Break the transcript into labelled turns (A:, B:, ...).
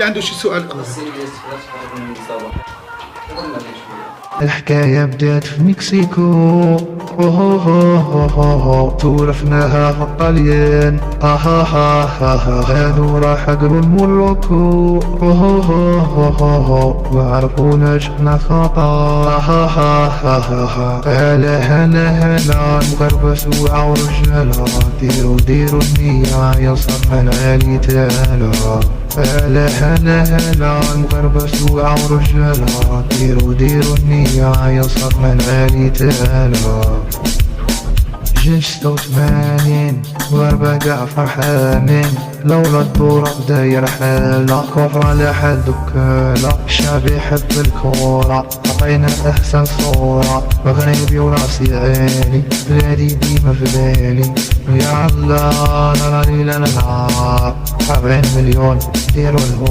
A: اللي عنده شي سؤال.
B: الحكاية بدات في مكسيكو، تورثناها في الطليان، هادو راح قبل موروكو، معرفوناش حنا خطا، هلا هلا هلا مغربة سوعة ورجالة، ديرو النية يصرنا العالي تالا، هلا هلا هلا مغربة سوعة ورجالة، ديرو النية يصرنا العالي تالا. جيش 86 مغربة قاع فرحانين، لولا الدورة داير حالة، كفرة لحد دكالة، الشعب يحب الكورة، عطينا أحسن صورة، مغربي وراسي عالي، بلادي ديما في بالي، يا الله لا لا لا لا 40 مليون ديروا الهو.